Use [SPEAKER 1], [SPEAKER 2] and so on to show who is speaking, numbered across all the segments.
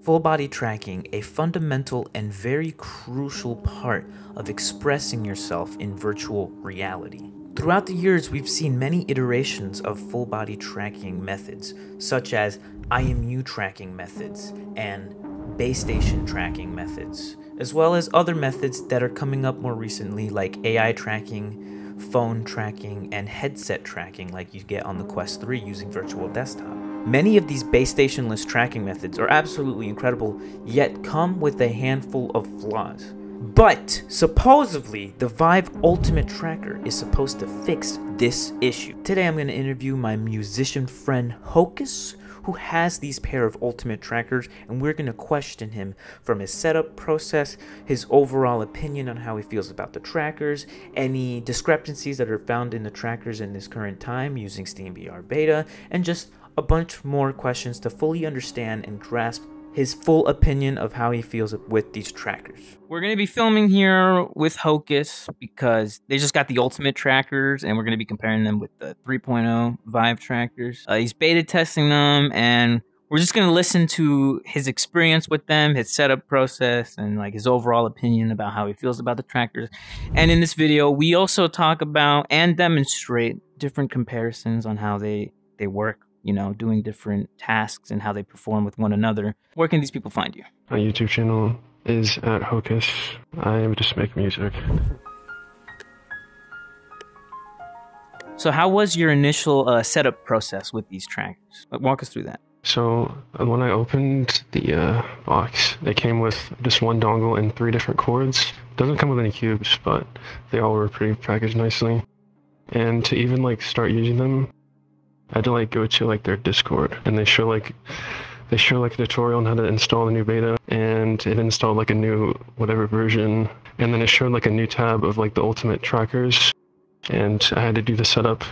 [SPEAKER 1] Full body tracking, a fundamental and very crucial part of expressing yourself in virtual reality. Throughout the years, we've seen many iterations of full body tracking methods, such as IMU tracking methods and base station tracking methods, as well as other methods that are coming up more recently like AI tracking, phone tracking, and headset tracking like you get on the Quest 3 using virtual desktop. Many of these base stationless tracking methods are absolutely incredible, yet come with a handful of flaws. But supposedly, the Vive Ultimate Tracker is supposed to fix this issue. Today I'm going to interview my musician friend Hocus, who has these pair of Ultimate Trackers, and we're going to question him from his setup process, his overall opinion on how he feels about the trackers, any discrepancies that are found in the trackers in this current time using SteamVR Beta, and just a bunch more questions to fully understand and grasp his full opinion of how he feels with these trackers. We're going to be filming here with Hocus because they just got the Ultimate Trackers, and we're going to be comparing them with the 3.0 Vive trackers. He's beta testing them, and we're just going to listen to his experience with them, his setup process, and like his overall opinion about how he feels about the trackers. And in this video, we also talk about and demonstrate different comparisons on how they work, you know, doing different tasks and how they perform with one another. Where can these people find you?
[SPEAKER 2] My YouTube channel is at Hocus. I just make music.
[SPEAKER 1] So how was your initial setup process with these trackers? Walk us through that.
[SPEAKER 2] So when I opened the box, they came with just one dongle and 3 different cords. Doesn't come with any cubes, but they all were pretty packaged nicely. And to even like start using them, I had to like go to like their Discord, and they show like a tutorial on how to install the new beta, and it installed like a new whatever version, and then it showed like a new tab of like the Ultimate Trackers, and I had to do the setup,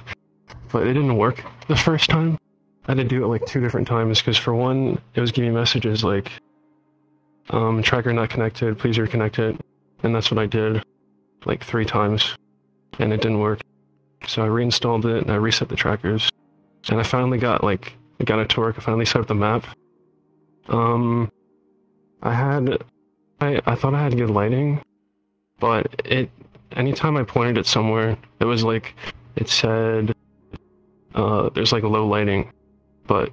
[SPEAKER 2] but it didn't work the first time. I had to do it like 2 different times because for one, it was giving messages like tracker not connected, please reconnect it, and that's what I did like 3 times, and it didn't work. So I reinstalled it and I reset the trackers. And I finally got it to work. I finally set up the map. I thought I had good lighting, but anytime I pointed it somewhere, it was like, it said, there's like low lighting, but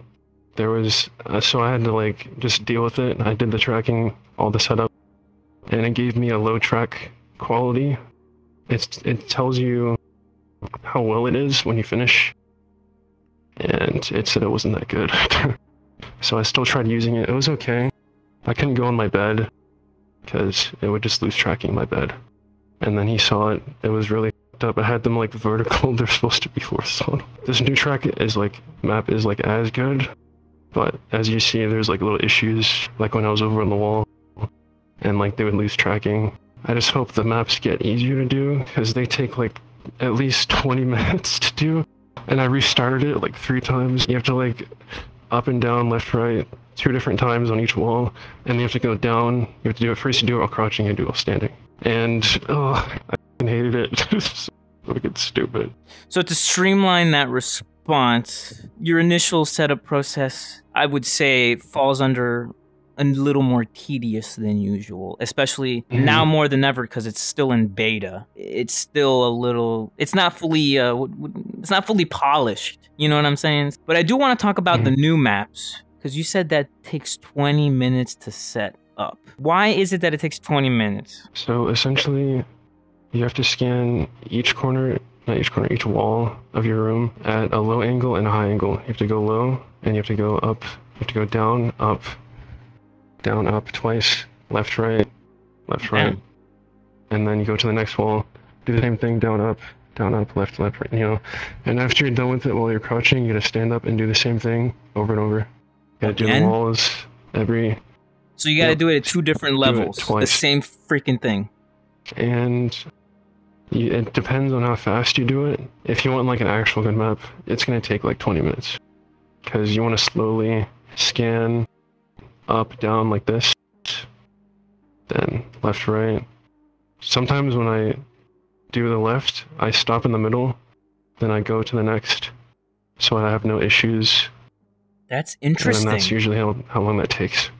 [SPEAKER 2] there was, so I had to like just deal with it. I did the tracking, all the setup, and it gave me a low track quality. It tells you how well it is when you finish. And it said it wasn't that good. So I still tried using it. It was okay. I couldn't go on my bed because it would just lose tracking my bed. And then he saw it. It was really f***ed up. I had them like vertical. They're supposed to be horizontal. This new track is like, map is like as good. But as you see, there's like little issues. Like when I was over on the wall and like they would lose tracking. I just hope the maps get easier to do because they take like at least 20 minutes to do. And I restarted it like 3 times. You have to like up and down, left, right, 2 different times on each wall. And you have to go down. You have to do it first, you do it while crouching and do it while standing. And I hated it. It's so fucking stupid.
[SPEAKER 1] So to streamline that response, your initial setup process, I would say, falls under a little more tedious than usual, especially now more than ever because it's still in beta. It's still a little, it's not fully polished. You know what I'm saying? But I do want to talk about the new maps because you said that takes 20 minutes to set up. Why is it that it takes 20 minutes?
[SPEAKER 2] So essentially, you have to scan each corner, not each corner, each wall of your room at a low angle and a high angle. You have to go low and you have to go up. You have to go down, up twice, left, right, and then you go to the next wall, do the same thing, down, up, left, right, you know. And after you're done with it while you're crouching, you gotta stand up and do the same thing over and over. You gotta do the walls every...
[SPEAKER 1] So you gotta do it at 2 different levels, the same freaking thing.
[SPEAKER 2] And it depends on how fast you do it. If you want like an actual good map, it's gonna take like 20 minutes. Because you wanna slowly scan up, down like this, then left, right. Sometimes when I do the left, I stop in the middle, then I go to the next, so I have no issues.
[SPEAKER 1] That's interesting.
[SPEAKER 2] And that's usually how long that takes.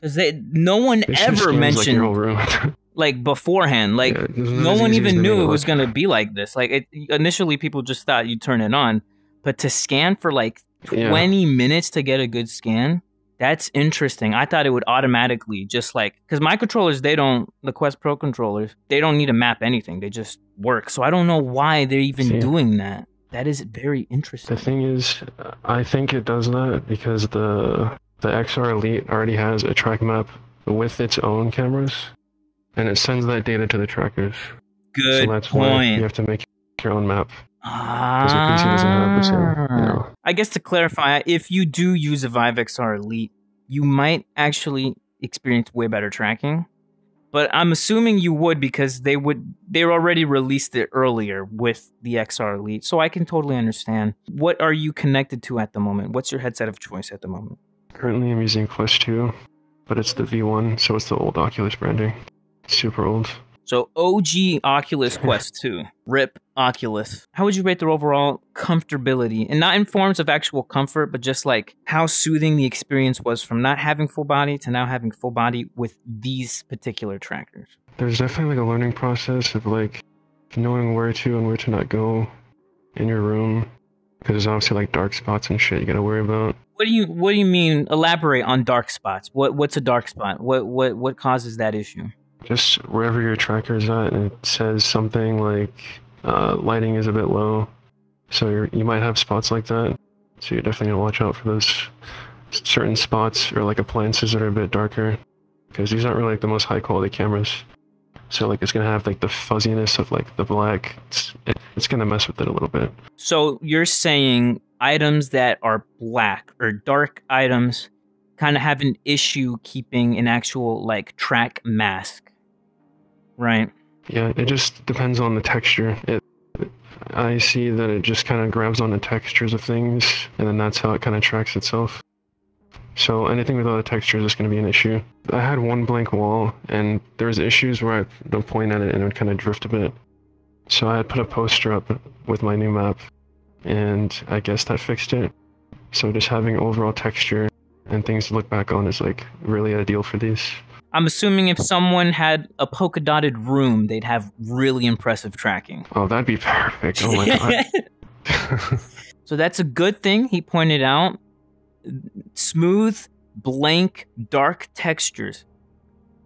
[SPEAKER 1] Because no one ever mentioned
[SPEAKER 2] like your whole room.
[SPEAKER 1] like beforehand, like
[SPEAKER 2] Yeah,
[SPEAKER 1] no one even knew it was gonna be like this. Like initially, people just thought you turn it on, but to scan for like 20 minutes to get a good scan, that's interesting. I thought it would automatically just like, because my controllers, the Quest Pro controllers, they don't need to map anything. They just work. So I don't know why they're even doing that. That is very interesting.
[SPEAKER 2] The thing is, I think it does that because the XR Elite already has a track map with its own cameras, and it sends that data to the trackers.
[SPEAKER 1] Good
[SPEAKER 2] so that's
[SPEAKER 1] point.
[SPEAKER 2] Why you have to make your own map. Because your PC doesn't have the same,
[SPEAKER 1] I guess to clarify, if you do use a Vive XR Elite, you might actually experience way better tracking. But I'm assuming you would because they already released it earlier with the XR Elite. So I can totally understand. What are you connected to at the moment? What's your headset of choice at the moment?
[SPEAKER 2] Currently I'm using Quest 2, but it's the V1, so it's the old Oculus branding. It's super old.
[SPEAKER 1] So OG Oculus Quest 2. RIP Oculus. How would you rate their overall comfortability? And not in forms of actual comfort, but just like how soothing the experience was from not having full body to now having full body with these particular trackers.
[SPEAKER 2] There's definitely like a learning process of like knowing where to and where to not go in your room. Because there's obviously like dark spots and shit you gotta worry about.
[SPEAKER 1] What do you mean? Elaborate on dark spots. What's a dark spot? What causes that issue?
[SPEAKER 2] Just wherever your tracker is at, and it says something like lighting is a bit low, so you might have spots like that. So you're definitely gonna watch out for those certain spots or like appliances that are a bit darker, because these aren't really like the most high quality cameras. So like it's gonna have like the fuzziness of like the black. It's gonna mess with it a little bit.
[SPEAKER 1] So you're saying items that are black or dark items kind of have an issue keeping an actual like track mask, right?
[SPEAKER 2] Yeah, it just depends on the texture. I see that it just kind of grabs on the textures of things, and then that's how it kind of tracks itself. So anything without a texture is just going to be an issue. I had one blank wall, and there was issues where I'd point at it and it would kind of drift a bit. So I had put a poster up with my new map, and I guess that fixed it. So just having overall texture and things to look back on is like really ideal for these.
[SPEAKER 1] I'm assuming if someone had a polka dotted room, they'd have really impressive tracking.
[SPEAKER 2] Oh, that'd be perfect. Oh my god.
[SPEAKER 1] So that's a good thing he pointed out. Smooth, blank, dark textures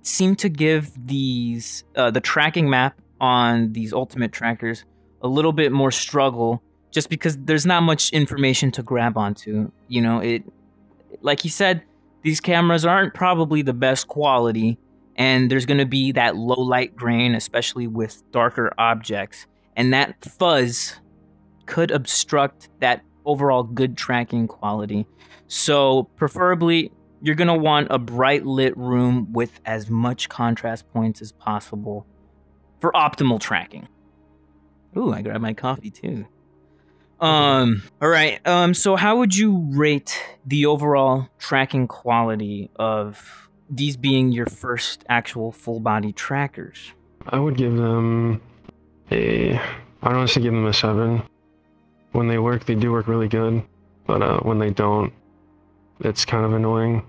[SPEAKER 1] seem to give these the tracking map on these Ultimate Trackers a little bit more struggle, just because there's not much information to grab onto. You know, like he said, these cameras aren't probably the best quality, and there's going to be that low light grain, especially with darker objects, and that fuzz could obstruct that overall good tracking quality. So preferably, you're going to want a bright lit room with as much contrast points as possible for optimal tracking. Ooh, I grabbed my coffee too. All right. So how would you rate the overall tracking quality of these being your first actual full body trackers?
[SPEAKER 2] I would give them I'd honestly give them a 7. When they work, they do work really good. But when they don't, it's kind of annoying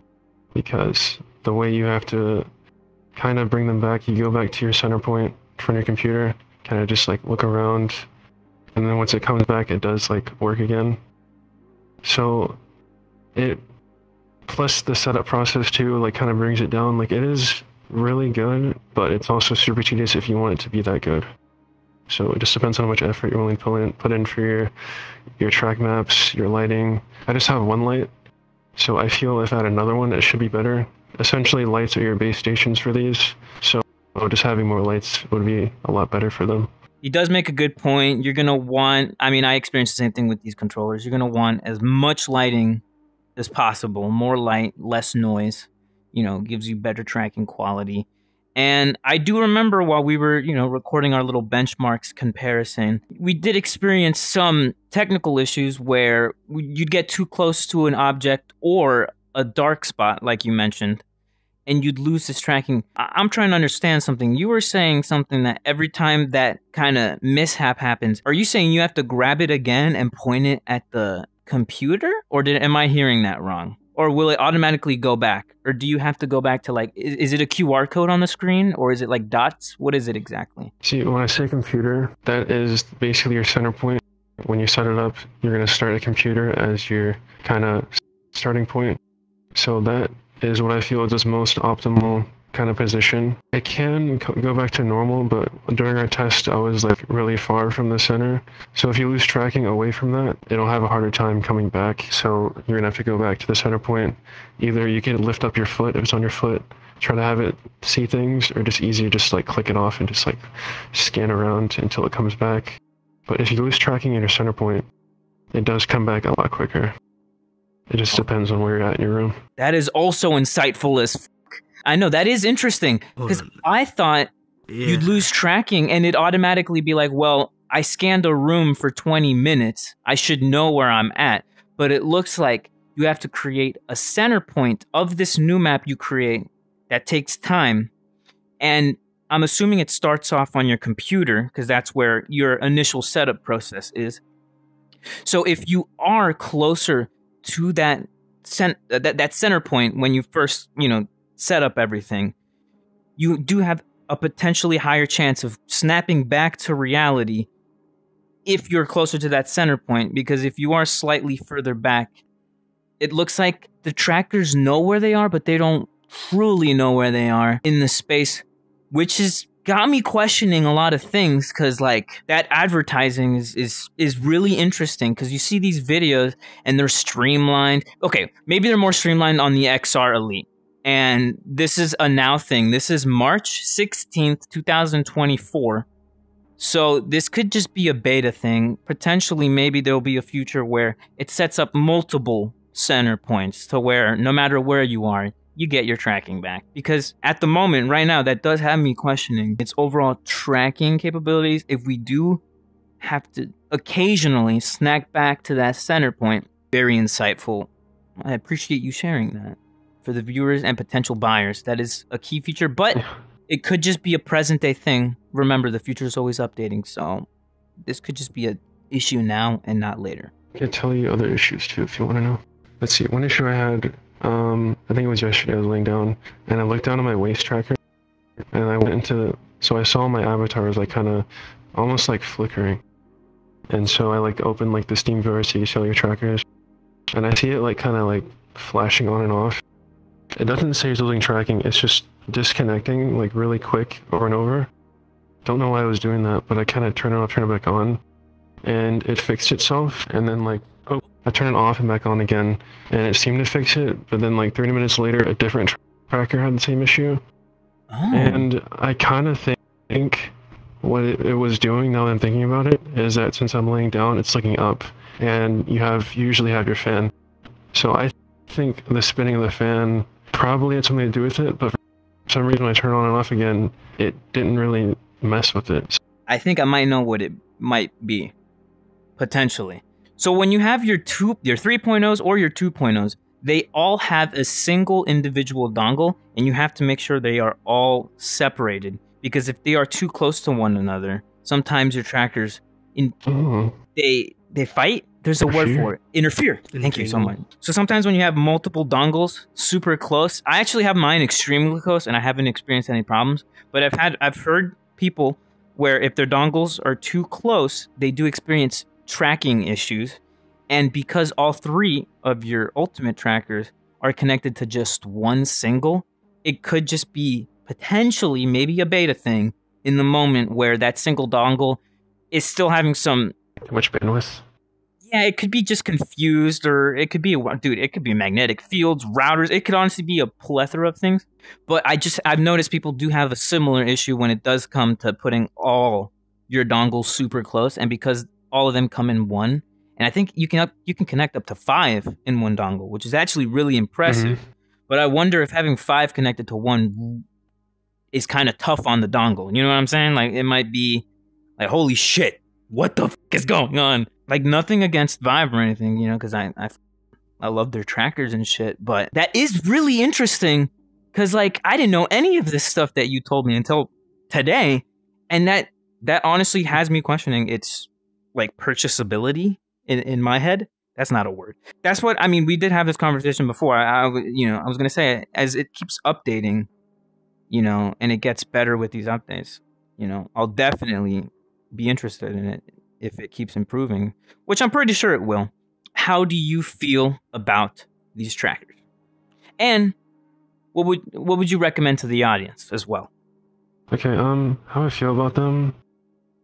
[SPEAKER 2] because the way you have to kind of bring them back, you go back to your center point from your computer, kind of just like look around, and then once it comes back, it does like work again. So it, plus the setup process too, like kind of brings it down. Like it is really good, but it's also super tedious if you want it to be that good. So it just depends on how much effort you're willing to put in for your track maps, your lighting. I just have one light, so I feel if I had another one, it should be better. Essentially, lights are your base stations for these, so just having more lights would be a lot better for them.
[SPEAKER 1] He does make a good point. You're going to want, I mean, I experienced the same thing with these controllers. You're going to want as much lighting as possible. More light, less noise, gives you better tracking quality. And I do remember while we were, recording our little benchmarks comparison, we did experience some technical issues where you'd get too close to an object or a dark spot, like you mentioned, and you'd lose this tracking. I'm trying to understand something. You were saying something that every time that kind of mishap happens, are you saying you have to grab it again and point it at the computer? Or am I hearing that wrong? Or will it automatically go back? Or do you have to go back to like, is it a QR code on the screen or is it like dots? What is it exactly?
[SPEAKER 2] See, when I say computer, that is basically your center point. When you set it up, you're going to start a computer as your kind of starting point. So that is what I feel is the most optimal kind of position. It can go back to normal, but during our test, I was like really far from the center. So if you lose tracking away from that, it'll have a harder time coming back. So you're gonna have to go back to the center point. Either you can lift up your foot if it's on your foot, try to have it see things, or just easier, just like click it off and just like scan around until it comes back. But if you lose tracking at your center point, it does come back a lot quicker. It just depends on where you're at in your room.
[SPEAKER 1] That is also insightful as f. I know, that is interesting, because I thought you'd lose tracking and it'd automatically be like, well, I scanned a room for 20 minutes. I should know where I'm at. But it looks like you have to create a center point of this new map you create that takes time. And I'm assuming it starts off on your computer, because that's where your initial setup process is. So if you are closer to that center point when you first, set up everything, you do have a potentially higher chance of snapping back to reality if you're closer to that center point, because if you are slightly further back, it looks like the trackers know where they are, but they don't truly know where they are in the space, which has got me questioning a lot of things, because like that advertising is really interesting, because you see these videos and they're streamlined. Okay, maybe they're more streamlined on the XR Elite. And this is a now thing. This is March 16th, 2024. So this could just be a beta thing. Potentially, maybe there'll be a future where it sets up multiple center points to where no matter where you are, you get your tracking back. Because at the moment, right now, that does have me questioning its overall tracking capabilities. If we do have to occasionally snack back to that center point, very insightful. I appreciate you sharing that. For the viewers and potential buyers, that is a key feature, but it could just be a present day thing. Remember, the future is always updating, so this could just be an issue now and not later.
[SPEAKER 2] I can tell you other issues too if you want to know. Let's see, one issue I had, I think it was yesterday. I was laying down and I looked down at my waist tracker and I went into, so I saw my avatar was like kind of almost like flickering. And so I like opened like the Steam viewer so you see all your trackers, and I see it like kind of like flashing on and off. It doesn't say it's losing tracking, it's just disconnecting like really quick over and over. Don't know why I was doing that, but I kind of turn it off, turn it back on, and it fixed itself. And then like, oh, I turn it off and back on again, and it seemed to fix it. But then like 30 minutes later, a different tracker had the same issue. Oh. And I kind of think what it was doing, now that I'm thinking about it, is that since I'm laying down, it's looking up, and you usually have your fan. So I think the spinning of the fan probably had something to do with it, but for some reason when I turn it on and off again, it didn't really mess with it.
[SPEAKER 1] I think I might know what it might be, potentially. So when you have your 3.0s or your 2.0s, they all have a single individual dongle, and you have to make sure they are all separated, because if they are too close to one another, sometimes your trackers they fight. There's a word for it. Interfere. Thank you so much. So sometimes when you have multiple dongles super close, I actually have mine extremely close and I haven't experienced any problems, but I've heard people where if their dongles are too close, they do experience tracking issues. And because all three of your Ultimate trackers are connected to just one single, it could just be potentially maybe a beta thing in the moment where that single dongle is still having some...
[SPEAKER 2] Too much bandwidth?
[SPEAKER 1] Yeah, it could be just confused, or it could be it could be magnetic fields, routers. It could honestly be a plethora of things. But I've noticed people do have a similar issue when it does come to putting all your dongles super close, and because all of them come in one, and I think you can connect up to 5 in one dongle, which is actually really impressive. But I wonder if having 5 connected to one is kind of tough on the dongle. You know what I'm saying? Like, it might be like, holy shit, what the f is going on? Like, nothing against Vive or anything, because I love their trackers and shit, but that is really interesting, because, like, I didn't know any of this stuff that you told me until today, and that honestly has me questioning its, like, purchasability in my head,
[SPEAKER 3] That's not a word. That's what I mean. We did have this conversation before. I was gonna say, as it keeps updating, and it gets better with these updates, I'll definitely be interested in it if it keeps improving, which I'm pretty sure it will. How do you feel about these trackers? And what would you recommend to the audience as well?
[SPEAKER 2] Okay, how I feel about them,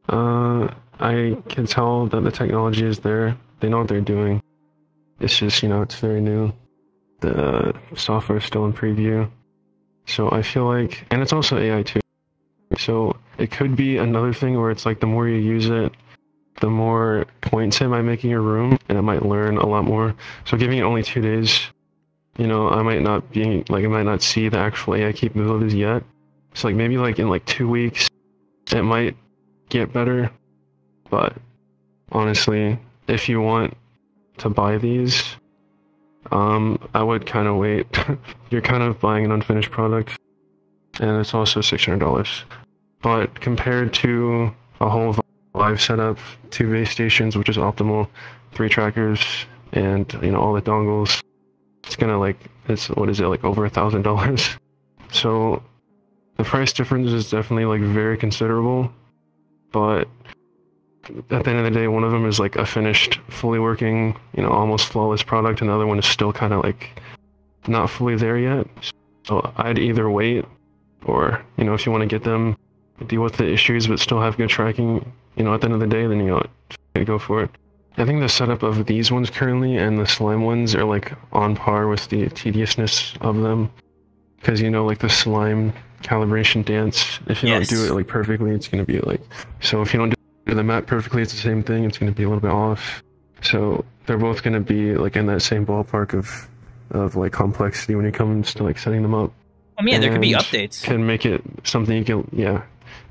[SPEAKER 2] I can tell that the technology is there. They know what they're doing. It's just, it's very new. The software is still in preview. So I feel like, and it's also AI too. So it could be another thing where it's like the more you use it, the more points it might make in your room, and it might learn a lot more. So giving it only 2 days, I might not see the actual AI capabilities yet. So like maybe like in like 2 weeks, it might get better. But honestly, if you want to buy these, I would kind of wait. You're kind of buying an unfinished product, and it's also $600. But compared to a whole Vive setup, 2 base stations, which is optimal, 3 trackers, and all the dongles, it's gonna like what is it, like over $1,000? So the price difference is definitely like very considerable, but at the end of the day, one of them is like a finished, fully working, almost flawless product, and the other one is still kind of like not fully there yet. So I'd either wait, or if you want to get them, deal with the issues but still have good tracking, at the end of the day, then go for it. I think the setup of these ones currently and the slime ones are like on par with the tediousness of them, because like the slime calibration dance, if you don't do it like perfectly, it's going to be like, so if you don't do the map perfectly, it's the same thing, it's going to be a little bit off. So they're both going to be like in that same ballpark of like complexity when it comes to like setting them up.
[SPEAKER 3] There could be updates.
[SPEAKER 2] Can make it something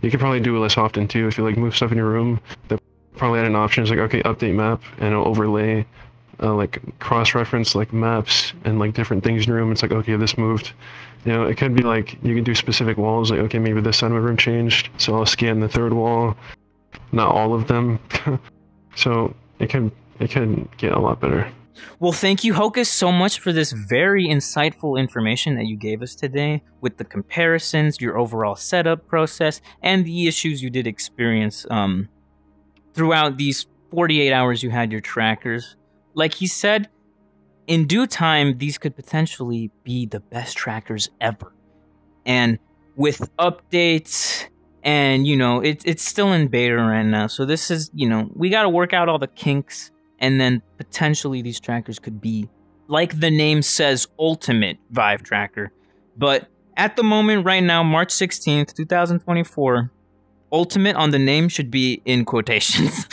[SPEAKER 2] you can probably do less often too. If you like move stuff in your room, they'll probably add an option. It's like, okay, update map, and it'll overlay like cross-reference like maps and like different things in your room. It's like, okay, this moved. It could be like you can do specific walls, like, okay, maybe this side of my room changed, so I'll scan the 3rd wall, not all of them. So it can get a lot better.
[SPEAKER 3] Well, thank you, Hocus, so much for this very insightful information that you gave us today with the comparisons, your overall setup process, and the issues you did experience throughout these 48 hours you had your trackers. Like he said, in due time, these could potentially be the best trackers ever. And with updates, and, it's still in beta right now. So this is, we got to work out all the kinks. And then potentially these trackers could be, like the name says, Ultimate Vive Tracker. But at the moment, right now, March 16th, 2024, Ultimate on the name should be in quotations.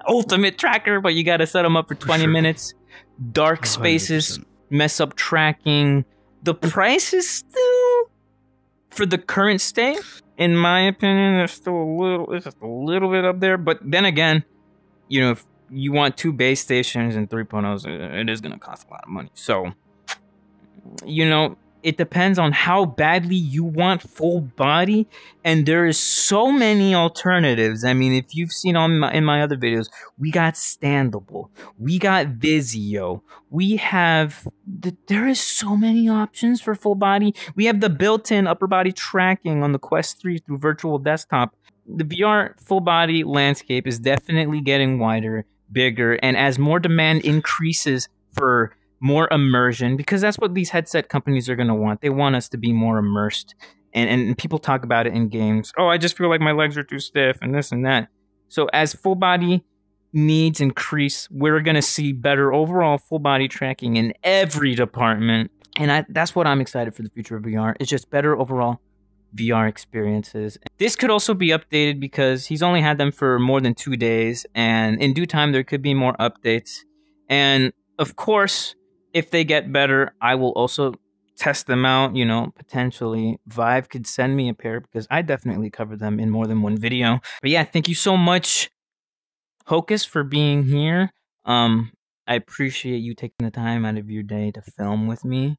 [SPEAKER 3] Ultimate Tracker, but you got to set them up for 20 minutes. Dark spaces, 100%. Mess up tracking. The price is still, for the current state, in my opinion, it's just a little bit up there. But then again, if you want 2 base stations and 3.0s, it is going to cost a lot of money. So, it depends on how badly you want full body, and there is so many alternatives. I mean, if you've seen in my other videos, we got Standable, we got Vizio, we have there is so many options for full body. We have the built-in upper body tracking on the Quest 3 through virtual desktop. The VR full body landscape is definitely getting wider, bigger, and as more demand increases for more immersion, because that's what these headset companies are going to want. They want us to be more immersed, and people talk about it in games. Oh, I just feel like my legs are too stiff and this and that. So as full body needs increase, we're going to see better overall full body tracking in every department. And that's what I'm excited for the future of VR. It's just better overall VR experiences. This could also be updated because he's only had them for more than 2 days, and in due time there could be more updates. And of course, if they get better, I will also test them out. Potentially Vive could send me a pair, because I definitely covered them in more than one video. But yeah, thank you so much, Hocus, for being here. I appreciate you taking the time out of your day to film with me.